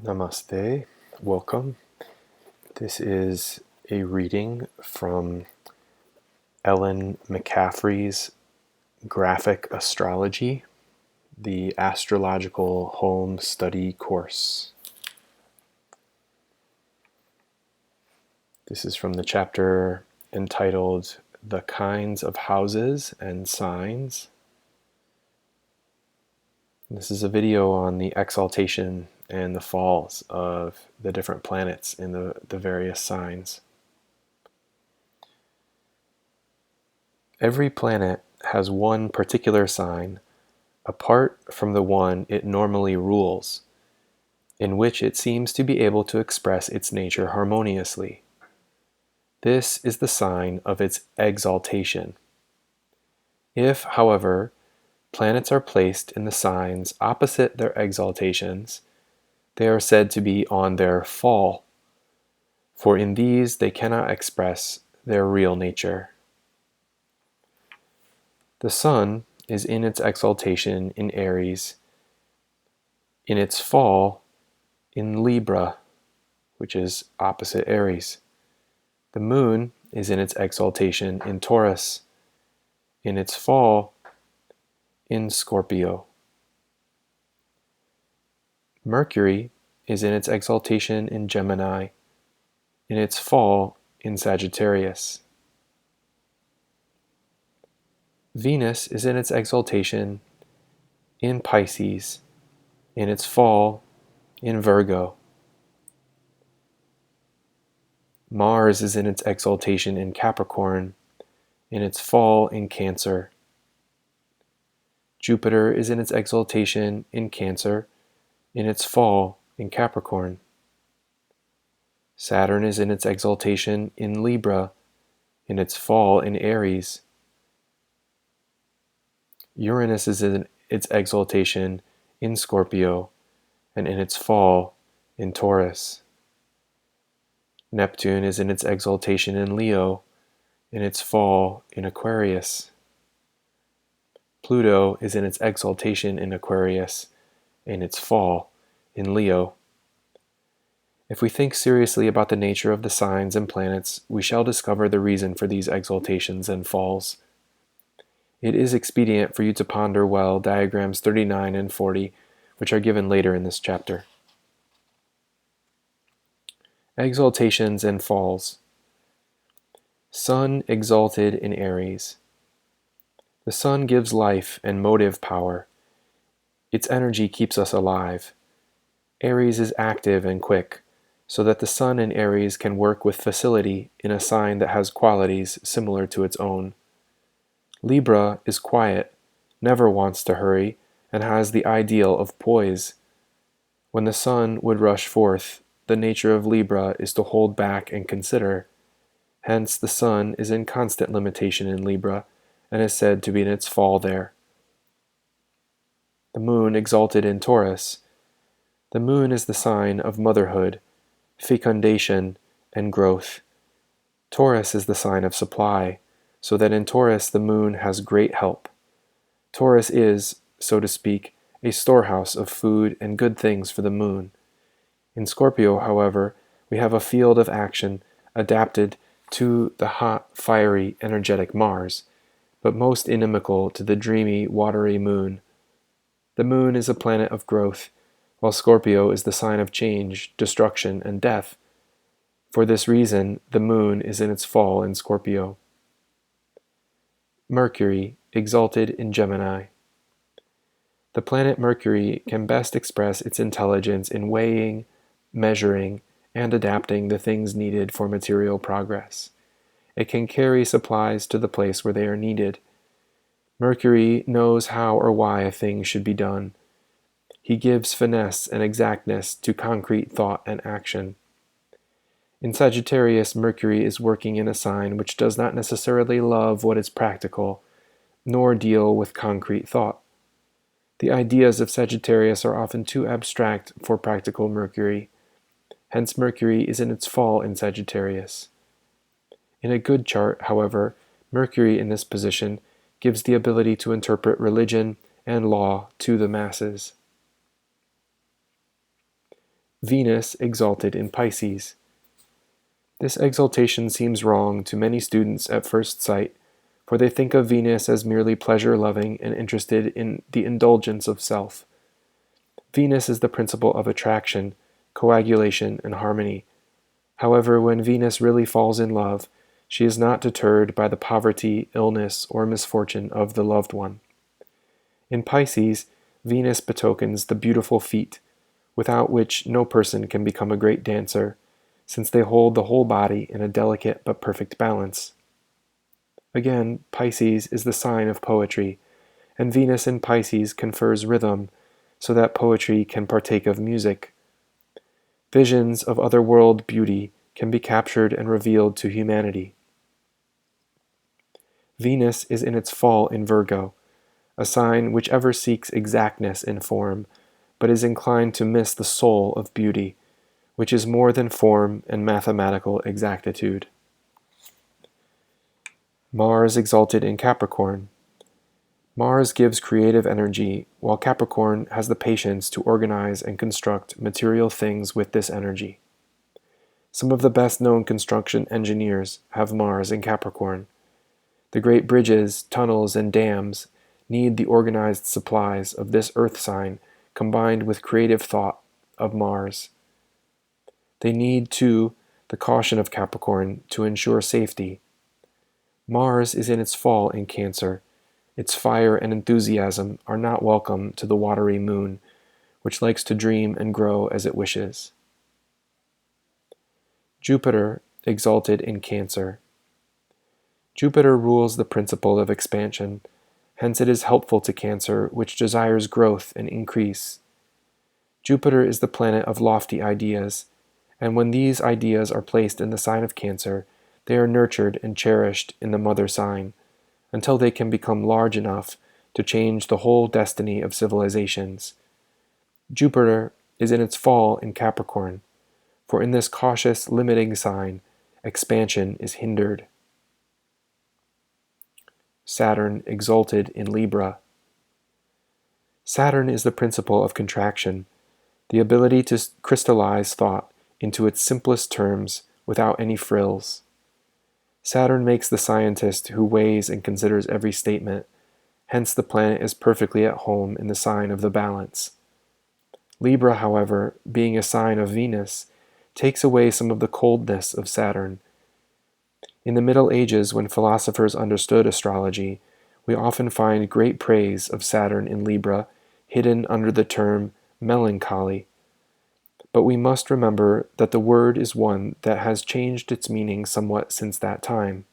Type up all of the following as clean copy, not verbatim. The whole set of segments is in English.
Namaste, welcome. This is a reading from Ellen McCaffery's Graphic Astrology, the Astrological Home Study course. This is from the chapter entitled The Kinds of Houses and Signs. This is a video on the exaltation and the falls of the different planets in the various signs. Every planet has one particular sign, apart from the one it normally rules, in which it seems to be able to express its nature harmoniously. This is the sign of its exaltation. If, however, planets are placed in the signs opposite their exaltations, they are said to be on their fall, for in these they cannot express their real nature. The sun is in its exaltation in Aries, in its fall in Libra, which is opposite Aries. The moon is in its exaltation in Taurus, in its fall in Scorpio. Mercury is in its exaltation in Gemini, in its fall in Sagittarius. Venus is in its exaltation in Pisces, in its fall in Virgo. Mars is in its exaltation in Capricorn, in its fall in Cancer. Jupiter is in its exaltation in Cancer, in its fall in Capricorn. Saturn is in its exaltation in Libra, in its fall in Aries. Uranus is in its exaltation in Scorpio, and in its fall in Taurus. Neptune is in its exaltation in Leo, in its fall in Aquarius. Pluto is in its exaltation in Aquarius, in its fall in Leo. If we think seriously about the nature of the signs and planets, we shall discover the reason for these exaltations and falls. It is expedient for you to ponder well diagrams 39 and 40, which are given later in this chapter. Exaltations and falls. Sun exalted in Aries. The sun gives life and motive power. Its energy keeps us alive. Aries is active and quick, so that the sun in Aries can work with facility in a sign that has qualities similar to its own. Libra is quiet, never wants to hurry, and has the ideal of poise. When the sun would rush forth, the nature of Libra is to hold back and consider. Hence, the sun is in constant limitation in Libra, and is said to be in its fall there. The moon exalted in Taurus. The moon is the sign of motherhood, fecundation, and growth. Taurus is the sign of supply, so that in Taurus the moon has great help. Taurus is, so to speak, a storehouse of food and good things for the moon. In Scorpio, however, we have a field of action adapted to the hot, fiery, energetic Mars, but most inimical to the dreamy, watery moon. The moon is a planet of growth, while Scorpio is the sign of change, destruction, and death. For this reason, the moon is in its fall in Scorpio. Mercury, exalted in Gemini. The planet Mercury can best express its intelligence in weighing, measuring, and adapting the things needed for material progress. It can carry supplies to the place where they are needed. Mercury knows how or why a thing should be done. He gives finesse and exactness to concrete thought and action. In Sagittarius, Mercury is working in a sign which does not necessarily love what is practical, nor deal with concrete thought. The ideas of Sagittarius are often too abstract for practical Mercury. Hence, Mercury is in its fall in Sagittarius. In a good chart, however, Mercury in this position gives the ability to interpret religion and law to the masses. Venus exalted in Pisces. This exaltation seems wrong to many students at first sight, for they think of Venus as merely pleasure-loving and interested in the indulgence of self. Venus is the principle of attraction, coagulation, and harmony. However, when Venus really falls in love, she is not deterred by the poverty, illness, or misfortune of the loved one. In Pisces, Venus betokens the beautiful feet, without which no person can become a great dancer, since they hold the whole body in a delicate but perfect balance. Again, Pisces is the sign of poetry, and Venus in Pisces confers rhythm, so that poetry can partake of music. Visions of otherworld beauty can be captured and revealed to humanity. Venus is in its fall in Virgo, a sign which ever seeks exactness in form, but is inclined to miss the soul of beauty, which is more than form and mathematical exactitude. Mars exalted in Capricorn. Mars gives creative energy, while Capricorn has the patience to organize and construct material things with this energy. Some of the best-known construction engineers have Mars in Capricorn. The great bridges, tunnels, and dams need the organized supplies of this earth sign combined with creative thought of Mars. They need, too, the caution of Capricorn to ensure safety. Mars is in its fall in Cancer. Its fire and enthusiasm are not welcome to the watery moon, which likes to dream and grow as it wishes. Jupiter exalted in Cancer. Jupiter rules the principle of expansion, hence it is helpful to Cancer, which desires growth and increase. Jupiter is the planet of lofty ideas, and when these ideas are placed in the sign of Cancer, they are nurtured and cherished in the mother sign, until they can become large enough to change the whole destiny of civilizations. Jupiter is in its fall in Capricorn, for in this cautious, limiting sign, expansion is hindered. Saturn exalted in Libra. Saturn is the principle of contraction, the ability to crystallize thought into its simplest terms without any frills. Saturn makes the scientist who weighs and considers every statement, hence the planet is perfectly at home in the sign of the balance. Libra, however, being a sign of Venus, takes away some of the coldness of Saturn. In the Middle Ages, when philosophers understood astrology, we often find great praise of Saturn in Libra hidden under the term melancholy. But we must remember that the word is one that has changed its meaning somewhat since that time.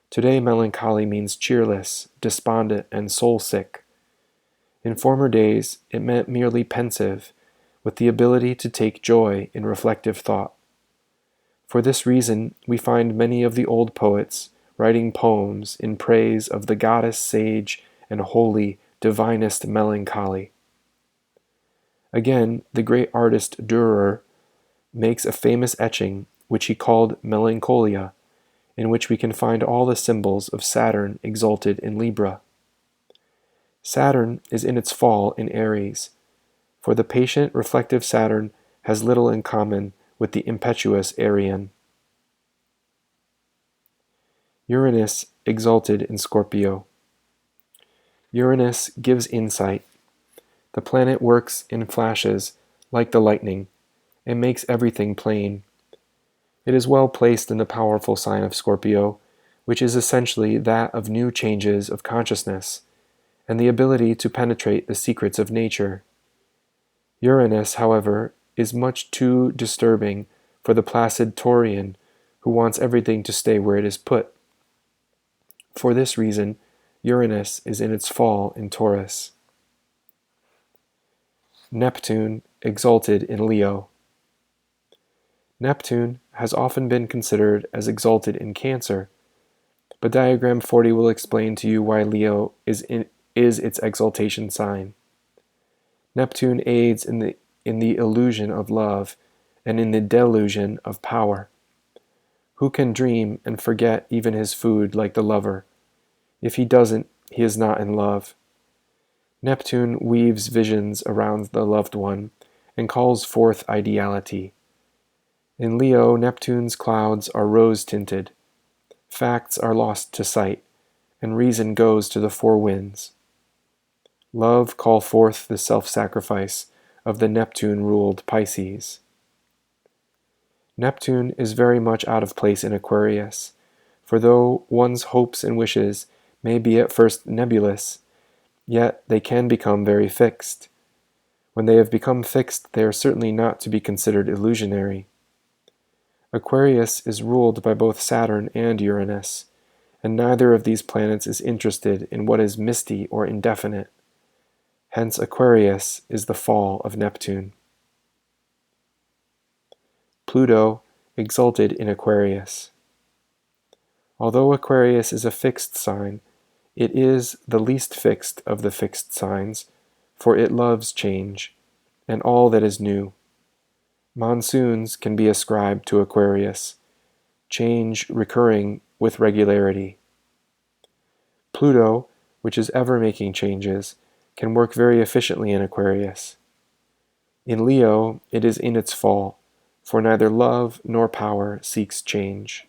Today, melancholy means cheerless, despondent, and soul-sick. In former days, it meant merely pensive, with the ability to take joy in reflective thought. For this reason, we find many of the old poets writing poems in praise of the goddess sage and holy, divinest melancholy. Again, the great artist Dürer makes a famous etching which he called Melancholia, in which we can find all the symbols of Saturn exalted in Libra. Saturn is in its fall in Aries, for the patient, reflective Saturn has little in common with the impetuous Arian. Uranus exalted in Scorpio. Uranus gives insight. The planet works in flashes, like the lightning, and makes everything plain. It is well placed in the powerful sign of Scorpio, which is essentially that of new changes of consciousness, and the ability to penetrate the secrets of nature. Uranus, however, is much too disturbing for the placid Taurian, who wants everything to stay where it is put. For this reason, Uranus is in its fall in Taurus. Neptune exalted in Leo. Neptune has often been considered as exalted in Cancer, but diagram 40 will explain to you why Leo is its exaltation sign. Neptune aids in the illusion of love and in the delusion of power. Who can dream and forget even his food like the lover? If he doesn't, he is not in love. Neptune weaves visions around the loved one and calls forth ideality. In Leo, Neptune's clouds are rose-tinted. Facts are lost to sight, and reason goes to the four winds. Love call forth the self-sacrifice of the Neptune-ruled Pisces. Neptune is very much out of place in Aquarius, for though one's hopes and wishes may be at first nebulous, yet they can become very fixed. When they have become fixed, they are certainly not to be considered illusionary. Aquarius is ruled by both Saturn and Uranus, and neither of these planets is interested in what is misty or indefinite. Hence Aquarius is the fall of Neptune. Pluto exalted in Aquarius. Although Aquarius is a fixed sign, it is the least fixed of the fixed signs, for it loves change, and all that is new. Monsoons can be ascribed to Aquarius, change recurring with regularity. Pluto, which is ever making changes, can work very efficiently in Aquarius. In Leo, it is in its fall, for neither love nor power seeks change.